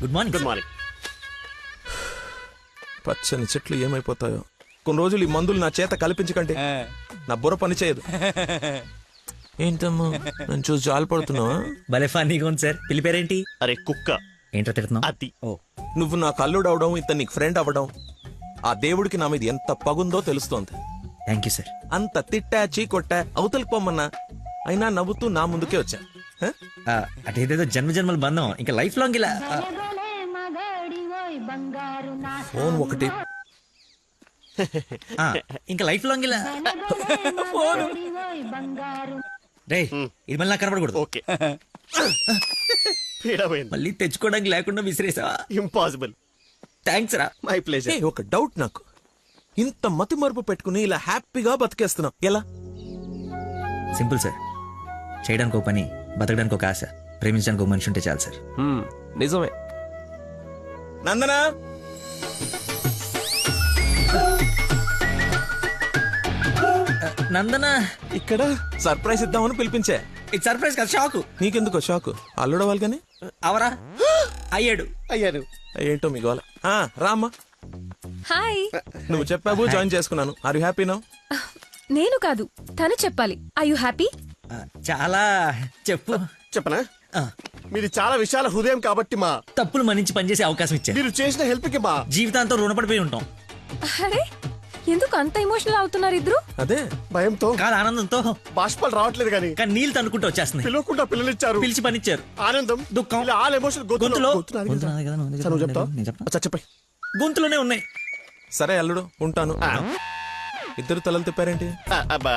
Good morning. Good morning. పచ్చని చెట్లు ఏమైపోతాయో. కొన్ని రోజులు ఈ మందులు నా చేత కల్పించకండి, నా బుర్ర పని చేయదు. ఏంటమ్మా నన్ను చూసి జాలిపడుతున్నావా? భలే ఫన్నీగా ఉంది సార్. పిల్లి పేరేంటి? అరే కుక్క. ఏంటో తిడుతున్నావు? అది నువ్వు నాకు అల్లుడు అవడం, ఇతను నీకు ఫ్రెండ్ అవ్వడం, ఆ దేవుడికి నా మీద ఎంత పగుందో తెలుస్తోంది. Thank you sir. అంత తిట్టా చీకొట్టా అవతలికి పొమ్మన్నా అయినా నవ్వుతూ నా ముందుకే వచ్చా. అదేదేదో జన్మ జన్మల బంధం ఇంకా లైఫ్ లాంగ్ ఇలా. ఫోన్ ఒకటి ఇంకా లైఫ్ లాంగ్ ఇలా. రే ఇది మళ్ళీ నాకు కనపడకూడదు. ఓకే. పీడమైంది. మళ్ళీ తెచ్చుకోవడానికి లేకుండా విసిరేసావా? ఇంపాసిబుల్. థ్యాంక్స్ రా. My pleasure. ఒక డౌట్ నాకు, ఇంత మతి మరుపు పెట్టుకుని ఇలా హ్యాపీగా బతికేస్తున్నావు ఎలా? Simple sir. చేయడానికి ఒక పని, బతకడానికి ఒక ఆశ, ప్రేమించడానికి ఒక మనిషి ఉంటే చాలు సార్. నిజమే. నందనా నందన ఇక్కడ సర్ప్రైజ్ ఇద్దామని పిలిపించా. ఇది సర్ప్రైజ్ కదా, షాక్. నీకెందుకో షాక్? అల్లుడవాలి కానీ అవరా అయ్యాడు. ఏంటో మీ గోల. రామ్మా. హాయ్. నువ్వు చెప్పావు, జాయిన్ చేసుకున్నాను. Are you happy now? నేను కాదు, తను చెప్పాలి. I you happy? చాలా. చెప్పు. చెప్పనా? మీరు చాలా విశాల హృదయం కాబట్టి మా తప్పులు మన్నించి పనిచేసే అవకాశం ఇచ్చారు. మీరు చేసిన హెల్ప్ కి మా జీవితాంతం రుణపడిపోయి ఉంటాం. అరే ఎందుకు అంత ఎమోషనల్ అవుతున్నారు ఇద్దరు? అదే భయంతో కాదు, ఆనందంతో. బాష్పాలు రావట్లేదు కానీ కానీ నీళ్ళు తనుకుంటూ వచ్చేస్తుంది. పిలవకుండా పిల్లనిచ్చారు, పిలిచి పనిచ్చారు. ఆనందం, దుఃఖం, ఇలా ఆల్ ఎమోషన్ గొంతులో. నువ్వు చెప్తావు. చెప్పండి. గొంతులోనే ఉన్నాయి. సరే అల్లుడు ఉంటాను. ఇద్దరు తలలు తిప్పారేంటి?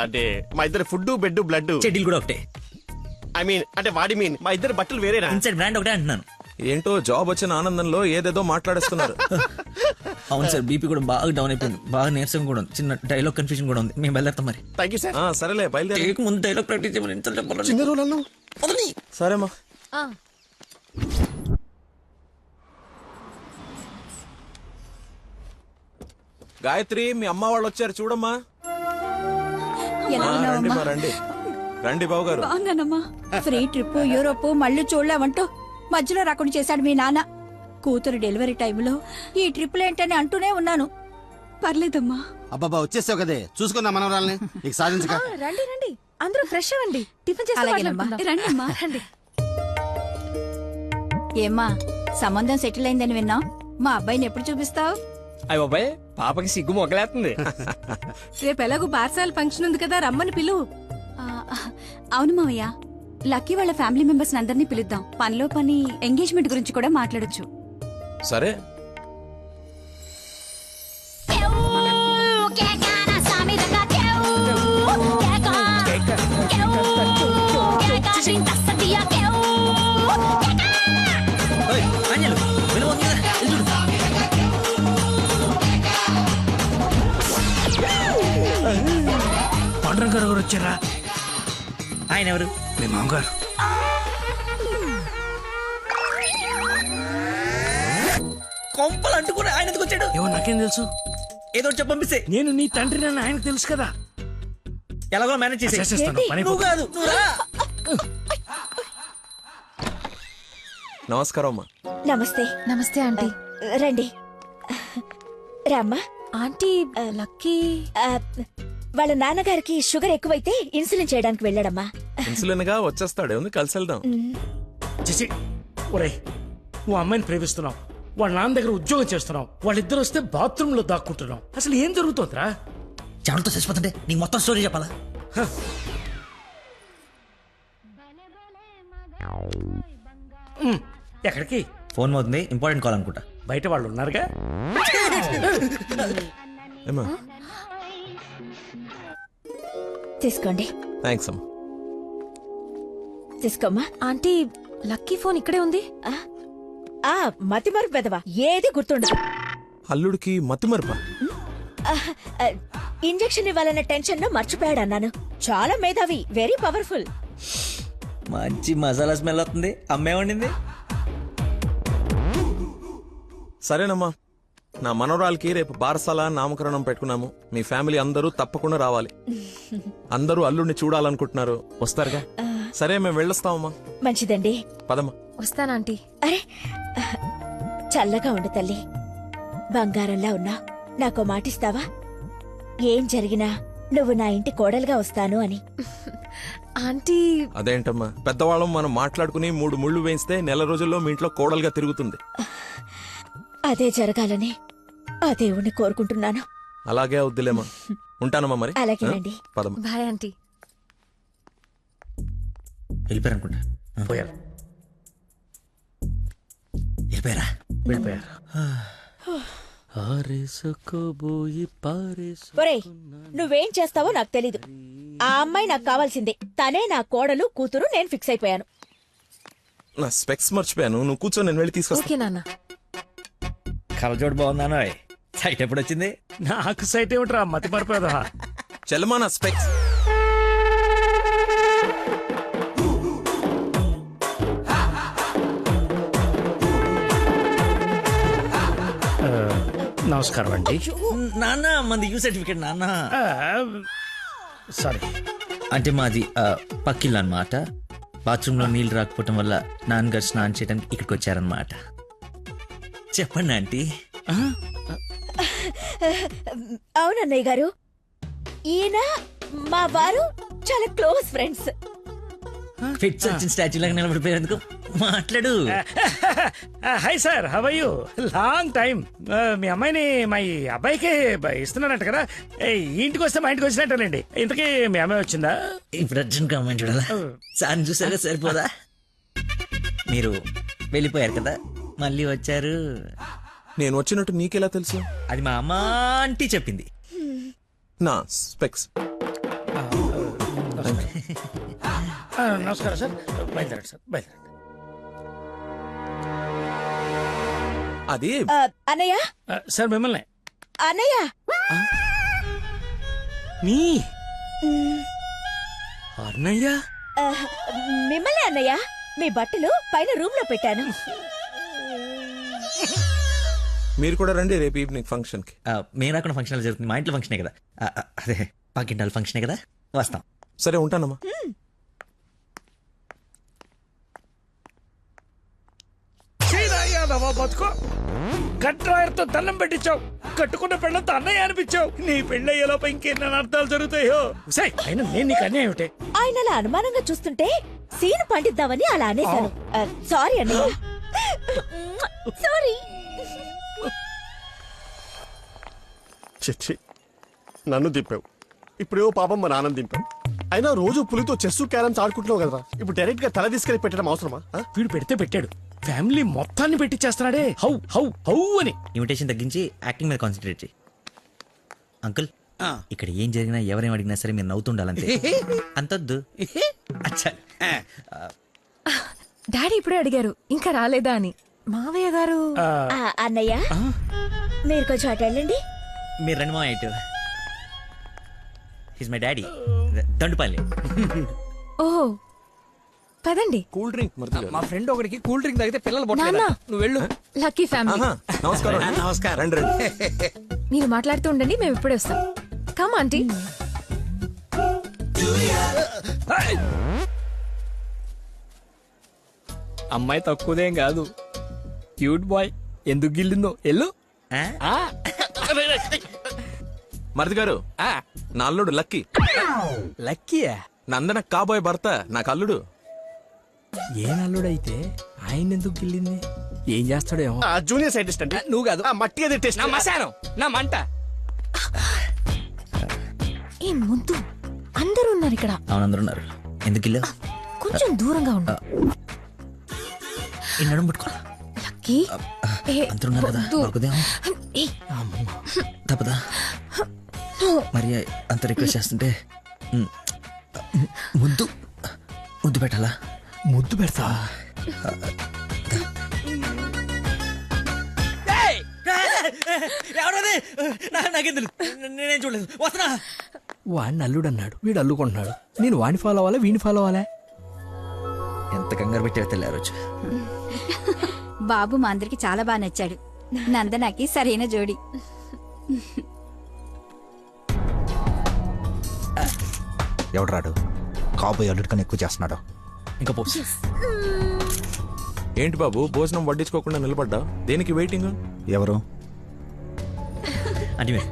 అంటే మా ఇద్దరు ఫుడ్ బెడ్ బ్లడ్ చెడ్డీలు కూడా ఒకటే. ఐ మీన్ అంటే వాడి మీన్ మా ఇద్దరు బట్టలు వేరేనా? ఇన్సైడ్ బ్రాండ్ ఒకటే అంటున్నాను. ఏంటో జాబ్ వచ్చిన ఆనందంలో ఏదేదో మాట్లాడేస్తున్నారు. అవును సార్, బీపీ కూడా బాగా డౌన్ అయిపోయింది. బాగా నీరసం కూడా ఉంది. చిన్న డైలాగ్ కన్ఫ్యూజన్ కూడా ఉంది. మేము బయలుదేరుతాం మరి. Thank you sir. సరేలే బయలుదేరి. ముందు డైలాగ్ ప్రాక్టీస్ చేయమని ఎంత చెప్పాలి? చిన్న రోజు అన్నావు. సరేమ్మా. గాయత్రి, మీ అమ్మ వాళ్ళు వచ్చారు చూడమ్మా. రండి మా, రండి రండి బాబు గారు. బాగున్నానమ్మా. ఫ్రీ ట్రిప్ యూరోప్ మళ్ళీ చూడలేమంటూ మధ్యలో రాకుండా చేశాడు మీ నాన్న. కూతురు డెలివరీ టైంలో ఈ ట్రిప్లు ఏంటని అంటూనే ఉన్నాను. పర్లేదమ్మా. అబ్బాబా వచ్చేసావు కదే, చూసుకుందాం మనవరాల్ని. ఇక సాధించక. రండి రండి, అందరూ ఫ్రెష్ అవ్వండి. టిఫిన్ చేసి రండమ్మా. రండి. ఏమ్మా సంబంధం సెటిల్ అయిందని విన్నాం. మా అబ్బాయిని ఎప్పుడు చూపిస్తావు? అయ్య బాబాయ్, పాపకి సిగ్గు మొగలేస్తుంది. రేపు ఎలాగో పార్సాల ఫంక్షన్ ఉంది కదా, రమ్మని పిలువు. అవును మావయ్య, లక్కీ వాళ్ళ ఫ్యామిలీ మెంబర్స్ అందరినీ పిలుద్దాం. పనిలో పని ఎంగేజ్మెంట్ గురించి కూడా మాట్లాడొచ్చు. సరే. పండ్రం గారు వచ్చారా? ఆయన ఎవరు? మీ మామగారు. కొంపలు అంటుకుని ఆయన ఎందుకు వచ్చాడు? ఏమో నాకేం తెలుసు. ఏదో చెప్పి పంపిస్తే. నేను నీ తండ్రి నన్ను ఆయనకు తెలుసు కదా. ఎలాగో మేనేజ్ చేసేస్తాను. పని నువ్వు కాదు, నువ్వు రా. నమస్కారం అమ్మా. నమస్తే. నమస్తే ఆంటీ. రండి రామ్మా. ఆంటీ లక్కీ వాళ్ళ నాన్నగారికి షుగర్ ఎక్కువైతే ఇన్సులిన్ చేయడానికి వెళ్ళాడమ్మా. ఇన్సులిన్ గా వచ్చేస్తాడే ఉంది, కలిసి వెళ్దాం. చేసి ఒరే, నువ్వు అమ్మాయిని ప్రేమిస్తున్నావు, వాళ్ళ నాన్న దగ్గర ఉద్యోగం చేస్తున్నావు, వాళ్ళిద్దరు వస్తే బాత్రూమ్ లో దాక్కుంటున్నావు. అసలు ఏం జరుగుతుందిరా? చెమటతో చచ్చిపోతుంటే నీకు మొత్తం స్టోరీ చెప్పాలా? ఎక్కడికి? ఫోన్ అవుతుంది, ఇంపార్టెంట్ కాల్ అనుకుంటా. బయట వాళ్ళు ఉన్నారుగా. ఏమా? తీసుకోండి. థ్యాంక్స్ అమ్మా. తీసుకోమ్మా. ఆంటీ లక్కీ ఫోన్ ఇక్కడే ఉంది. మతి మరుపు పెదవా, ఏది గుర్తుండదు. అల్లుడికి మతి మరుపా? ఇంజెక్షన్ ఇవ్వాలన్న టెన్షన్ లో మర్చిపోయాడు అన్నాను. చాలా మేధావి, వెరీ పవర్ఫుల్. మంచి మసాలా స్మెల్ వస్తుంది. అమ్మే వండింది. సరేనమ్మా, నా మనవరాలకి రేపు బారసాల నామకరణం పెట్టుకున్నాము. మీ ఫ్యామిలీ అందరూ తప్పకుండా రావాలి. అందరూ అల్లుడిని చూడాలనుకుంటున్నారు, వస్తారుగా? సరే మేము వెళ్ళొస్తామమ్మా. మంచిదండి. పదమ్మా. వస్తానంటీ. అరే చల్లగా ఉండు తల్లి. బంగారంలా ఉన్నా నాకో మాటిస్తావా? ఏం జరిగినా నువ్వు నా ఇంటి కోడలుగా వస్తాను అని. ఆంటీ అదేంటమ్మా, పెద్దవాళ్ళం మనం మాట్లాడుకుని 3 ముళ్ళు వేయిస్తే నెల రోజుల్లో మీ ఇంట్లో కోడలుగా తిరుగుతుంది. అదే జరగాలని ఆ దేవుణ్ణి కోరుకుంటున్నాను. అలాగే అవుద్దిలేమా. ఉంటానమ్మా మరి. అలాగేనండి. పదమ్మా. Bye aunty. వెళ్ళిపోయారు అనుకుంటా. పోయారు వెళ్ళిపోయారా? వెళ్ళిపోయారు. ఒరేయ్, నువ్వేం చేస్తావో నాకు తెలీదు. ఆ అమ్మాయి నాకు కావాల్సిందే. తనే నా కోడలు కూతురు. నేను ఫిక్స్ అయిపోయాను. నా స్పెక్స్ మర్చిపోయాను. నువ్వు కూర్చో, నేను వెళ్ళి తీసుకొస్తా. ఓకే నాన్న. కలజోడు బాగుందానో సైట్ ఎప్పుడు వచ్చింది? నాకు సైట్ ఏమిట్రా, మతి మరిపోదా? చెల్లమా నా స్పెక్స్. నమస్కారం అండి. నాన్న మంది యూ సర్టిఫికేట్ నాన్న. సారీ. అంటే మాది పక్కిల్లు అన్నమాట. బాత్రూమ్ లో నీళ్లు రాకపోవటం వల్ల నాన్నగారు స్నానం చేయడానికి ఇక్కడికి వచ్చారనమాట. చెప్పండి ఆంటీ. అవునన్నయ్య గారు, ఈయన మా వారు చాలా క్లోజ్ ఫ్రెండ్స్. ఫిట్స్ వచ్చిన స్టాచ్యూ లాగా నిలబడిపోయేందుకు మాట్లాడు. Hi sir, how are you? Long time. మీ అమ్మాయిని మా ఈ అబ్బాయికి ఇస్తున్నానంట కదా. ఈ ఇంటికి వస్తే మా ఇంటికి వచ్చినట్టేనండి. ఇంతకీ మీ అమ్మాయి వచ్చిందా? ఇప్పుడు అర్జున్ కమెంట్ చూడాలా? సార్ చూసారా సరిపోదా? మీరు వెళ్ళిపోయారు కదా, మళ్ళీ వచ్చారు. నేను వచ్చినట్టు నీకెలా తెలుసు? అది మా అమ్మ ఆంటీ చెప్పింది. నా స్పెక్స్. నమస్కారం సార్. బయలుదేరండి సార్, బయలుదేరండి. అది అన్నయ్య, సార్ మిమ్మల్ని. అన్నయ్య, మీ అన్నయ్య? మిమ్మల్ని అన్నయ్య. మీ బట్టలు పైన రూమ్ లో పెట్టాను. మీరు కూడా రండి రేపు ఈవినింగ్ ఫంక్షన్ కి. మేము రాకుండా ఫంక్షన్ జరుగుతుంది. మా ఇంట్లో ఫంక్షనే కదా. అదే పక్కింటాల ఫంక్షనే కదా, వస్తాం. సరే ఉంటానమ్మా. బతుకో, కట్రాయర్తో దండం పెట్టించావు. కట్టుకున్న పెళ్ళంతా అన్నయ్య అనిపించావు. నీ పెళ్ళయ్యేలోపు ఇంకెన్న అర్థాలు జరుగుతాయో. అయినా నేను నీకు అన్నయ్య ఏమిటే? ఆయన అలా అనుమానంగా చూస్తుంటే సీను పండిద్దామని అలా అనేశాను. సారీ అన్నయ్య, సారీ. చిచ్చి, నన్ను దింపావు. ఇప్పుడేవో పాపం మా నాన్న దింపావు. అయినా రోజు పులితో చెస్ క్యారమ్స్ ఆడుకుంటున్నావు కదా, ఇప్పుడు డైరెక్ట్ గా తల తీసుకెళ్లి పెట్టడం అవసరమా? వీడు పెడితే పెట్టాడు, ఫ్యామిలీ మొత్తాన్ని పెట్టిచ్చేస్తున్నాడే. హౌ హౌ హౌ అని. ఇన్విటేషన్ తగ్గించి యాక్టింగ్ మీద కాన్సన్ట్రేట్ చేయి. అంకుల్, ఇక్కడ ఏం జరిగినా ఎవరేం అడిగినా సరే మీరు నవ్వుతుండాలంతే. అంతొద్దు. అచ్చా. డాడీ ఇప్పుడే అడిగారు ఇంకా రాలేదా అని. మావయ్య గారు. అన్నయ్య, మీరు కొంచెం అటు వెళ్ళండి. మీరు రండి మా ఇటు. His my daddy, Dandupalli. ఓహో, పదండి. కూల్ డ్రింక్ మరి. మా ఫ్రెండ్ ఒకడికి కూల్ డ్రింక్ తాగితే పిల్లలు నాన్న. పొట్టలేదా? నువ్వు వెళ్ళు. Lucky family. నమస్కారం. నమస్కారం. రండి రండి. మీరు మాట్లాడుతూ ఉండండి, మేము ఇప్పుడే వస్తాం. Come aunty. అమ్మాయి తక్కువదేం కాదు, క్యూట్ బాయ్. ఎందుకు గిల్లిందో ఎల్లు. మరిది గారు, నా అల్లుడు లక్కీ. లక్కీయా? నందన కాబోయే భర్త నాకు అల్లుడు. ఏ నల్లుడైతే ఆయన ఎందుకు గిల్లింది? ఏం చేస్తాడేమో. జూనియర్ సైంటిస్ట్ అంటే నువ్వు కాదు, మట్టి అది టెస్ట్. నా మశానం, నా మంట. ఏ ముద్దు, అందరూ ఉన్నారు ఇక్కడ. అవునందరూ ఉన్నారు. ఎందుకు ఇల్లు? కొంచెం దూరంగా ఉండు. ఈ నడుము పట్టుకోరా. లక్కీ. అందరూ ఉన్నారు కదా, బాగుదేమో. తప్పదా? మరి అంత రిక్వెస్ట్ చేస్తుంటే ముద్దు ముద్దు పెట్టాలా? ముద్దు పెడతా. నాకెందుకు, నేనేం చూడలేదు. వస్తున్నా. వాడిని అల్లుడు అన్నాడు, వీడు అల్లుకుంటున్నాడు. నేను వాడిని ఫాలో అవ్వాలా, వీడిని ఫాలో అవ్వాలా? ఎంత కంగారు పెట్టావు తెల్లారు రోజు. బాబు మా అందరికి చాలా బాగా నచ్చాడు. నందనకి సరైన జోడి. ఎవడు రాడు కాబోయే అల్లుడు కన్నా ఎక్కువ చేస్తున్నాడు. ఇంకా పోస్. ఏంటి బాబు భోజనం వడ్డించుకోకుండా నిలబడ్డా? దేనికి వెయిటింగ్? ఎవరు? అంటే మీరు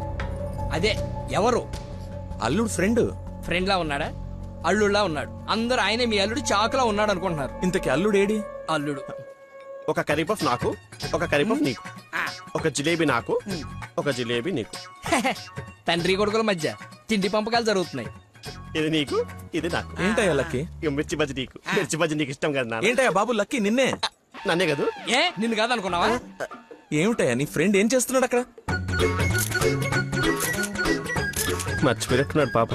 అదే ఎవరు? అల్లుడు ఫ్రెండ్. ఫ్రెండ్ లా ఉన్నాడా? అల్లుడులా ఉన్నాడు. అందరూ ఆయనే మీ అల్లుడు చాకులా ఉన్నాడు అనుకుంటున్నారు. ఇంతకి అల్లుడు ఏడి? అల్లుడు ఒక కర్రీ పఫ్ నాకు, ఒక కర్రీ పఫ్ నీకు, ఒక జిలేబీ నాకు, ఒక జిలేబీ నీకు. తండ్రి కొడుకుల మధ్య తిండి పంపకాలు జరుగుతున్నాయి. ఇది నీకు, ఇది నాకు. ఏంటయ్యా లక్కీ? ఇక మిర్చి బజ్జి నీకు, మిర్చి బజ్జి నీకు ఇష్టం కదా నాన్న. ఏంటయ్యా బాబు లక్కీ నిన్నే? నన్నే కదా. ఏ నిన్ను కాదనుకున్నావా? ఏమిటయ్యా నీ ఫ్రెండ్ ఏం చేస్తున్నాడు అక్కడ? మర్చిపోయినట్టున్నాడు పాప.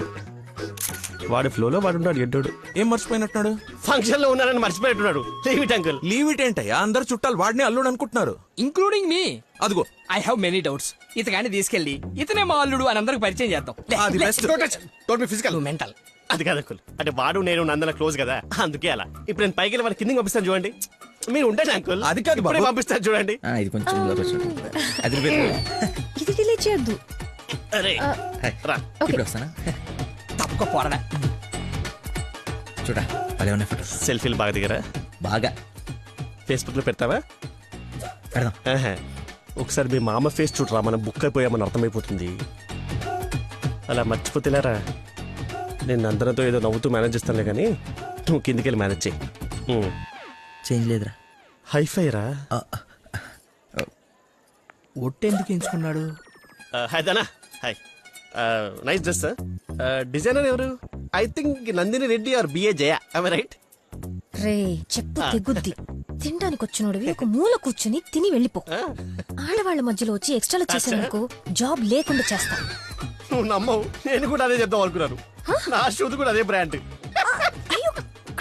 వాడి ఫ్లోలో వాడు ఉన్నాడు ఎడ్డోడు. ఏం మర్చిపోయినట్టున్నాడు? ఫంక్షన్ లో ఉన్నాడని మర్చిపోయినట్టున్నాడు. Leave it uncle. Leave it ఏంటయ్యా? అందరు చుట్టాలు వాడిని అల్లుడు అనుకుంటున్నారు. Including me. అదిగో ఐ హావ్ మెనీ డౌట్స్. ఇతగాని తీసుకెళ్లి ఇతనే మా అల్లుడు అని అందరికి పరిచయం చేద్దాం. అది best. Don't be physical. నువ్వు మెంటల్. అది కాదు అంకుల్. అంటే వాడు నేను నందన క్లోజ్ కదా, అందుకే అలా. ఇప్పుడు నేను పైకి వెళ్ళి వాళ్ళ కిందకి పంపిస్తాను చూడండి. మీరు ఉండండి అంకుల్. అది కాదు ఇప్పుడే బాబు. పంపిస్తాను చూడండి. ఇది కొంచెం లోకి వచ్చినట్టు. అది రిపేర్. ఇది డిలీట్ చేయొద్దు. అరే హాయ్. రా. ఇప్పుడు వస్తానా? తప్పక పోరడా. చూడా భలే ఉన్నాయి ఫోటోస్. సెల్ఫీలు బాగా దిగరా? బాగా ఫేస్బుక్ లో పెడతావా? పెడదాం. ఆహా. ఒకసారి మీ మామ ఫేస్ చూడరా, మనం బుక్ అయిపోయామని అర్థమైపోతుంది. అలా మర్చిపోతేలేరా. నేను అందరితో ఏదో నవ్వుతూ మేనేజ్ చేస్తానులే కానీ నువ్వు కిందికి వెళ్ళి మేనేజ్ చేయి. చేంజ్ లేదురా. హైఫై రా. ఒట్టెందుకు ఎంచుకున్నాడు? హాయ్ దానా. Hi. Nice dress sir. Designer ఎవరు? I think Nandini Reddy or బిఏ జయ. రైట్? రే చెప్పు తెగుద్ది. తినడానికి వచ్చినోడివి ఒక మూల కూర్చుని తిని వెళ్ళిపో. ఆడవాళ్ళ మధ్యలో వచ్చి ఎక్స్ట్రాలు చేసేందుకు జాబ్ లేకుండా చేస్తా. నువ్వు నమ్మవు, నేను కూడా అదే చెప్దాం అనుకున్నాను. నా షూది కూడా అదే బ్రాండ్.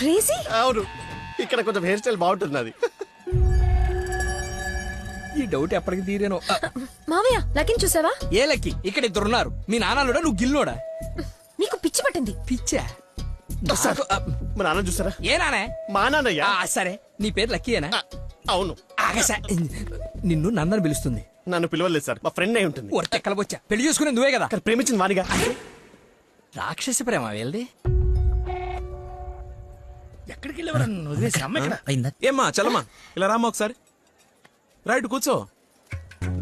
క్రేజీ. అవును, ఇక్కడ కొంచెం హెయిర్ స్టైల్ బాగుంటుంది అది. ఈ డౌట్ ఎప్పటికి తీరేనో. మావయ్య లకిన్ చూసావా? ఏ లక్కి? ఇక్కడ ఇద్దరున్నారు. మీ నాన్నలుడా నువ్వు గిల్లోడా? నీకు పిచ్చి పట్టింది. పిచ్చా? సార్, మా నాన్న చూసారా? ఏ నానే? మా నాన్నయ్య. సరే నీ పేరు లక్కీయేనా? అవును. ఆగసా నిన్ను నందని పిలుస్తుంది. నన్ను పిలవలేదు సార్, మా ఫ్రెండ్ అయి ఉంటుంది. ఒరటెక్కల వచ్చా పెళ్లి చేసుకునే నువ్వే కదా. కానీ ప్రేమించింది వానిగా. రాక్షసి ప్రేమ వెళ్ళది. ఎక్కడికి వెళ్ళేవారు? వదిలేసి అమ్మ ఇక్కడ. అయిందా? ఏమ్మా చలమా ఇలా రామ్మా ఒకసారి. రైట్ కూర్చో.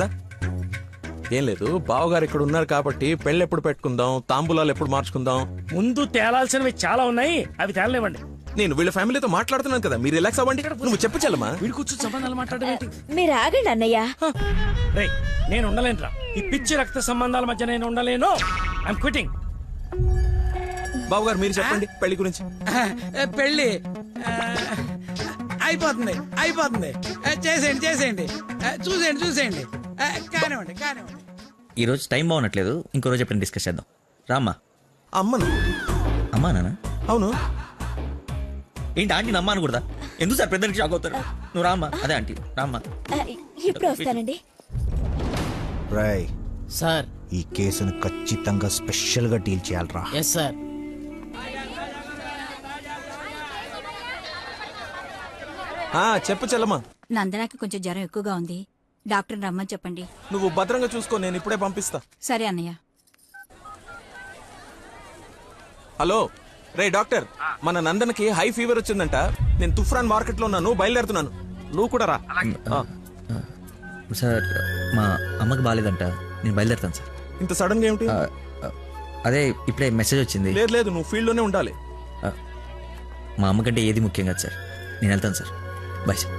దా. ఏం లేదు, బావగారు ఇక్కడ ఉన్నారు కాబట్టి పెళ్ళి ఎప్పుడు పెట్టుకుందాం, తాంబూలాలు ఎప్పుడు మార్చుకుందాం. ముందు తేలాల్సినవి చాలా ఉన్నాయి, అవి తేలనివ్వండి. నేను వీళ్ళ ఫ్యామిలీతో మాట్లాడుతున్నాను కదా, మీరు రిలాక్స్ అవ్వండి. నువ్వు చెప్పు చలమా. వీడి కూర్చొని సంబంధాలు మాట్లాడడం ఏంటి? మీరు ఆగండి అన్నయ్య. రేయ్, నేను ఉండలేనురా. ఈ పిచ్చి రక్త సంబంధాల మధ్య నేను ఉండలేను. I'm quitting. బావగారు మీరు చెప్పండి పెళ్లి గురించి. పెళ్ళి అయిపోతుంది అయిపోతుంది. చేసేయండి చేసేయండి. చూసేయండి కానివ్వండి కానివ్వండి. ఈ రోజు టైం బాగున్నట్లేదు, ఇంకో రోజు ఎప్పుడైనా డిస్కస్ చేద్దాం. రామ్మా. అమ్మను. అమ్మా నాన్న? అవును. ఏంటి ఆంటీ నమ్మా అనకూడదా? ఎందుకు సార్ పెద్దరికి షాక్ అవుతారు? నువ్వు రామ్మా. అదే ఆంటీ రామ్మా. ఇప్పుడు వస్తానండి. రాయ్ సార్. ఈ కేసును ఖచ్చితంగా స్పెషల్ గా డీల్ చేయాలరా. Yes sir. చెప్పు చలమా. నందనాకి కొంచెం జ్వరం ఎక్కువగా ఉంది, డాక్టర్ రమ్మని చెప్పండి. నువ్వు భద్రంగా చూసుకో, నేను ఇప్పుడే పంపిస్తా. సరే అన్నయ్య. హలో రే డాక్టర్, మన నందనకి హై ఫీవర్ వచ్చిందంట. నేను తుఫ్రాన్ మార్కెట్ లో ఉన్నాను, బయలుదేరుతున్నాను. నువ్వు కూడా రా. సార్ మా అమ్మకి బాగాలేదంట, నేను బయలుదేరుతాను సార్. ఇంత సడన్ గా ఏమిటి? అదే ఇప్పుడే మెసేజ్ వచ్చింది. లేదు లేదు, నువ్వు ఫీల్డ్ లోనే ఉండాలి. మా అమ్మకంటే ఏది ముఖ్యం కాదు సార్, నేను వెళ్తాను సార్. Bye sir.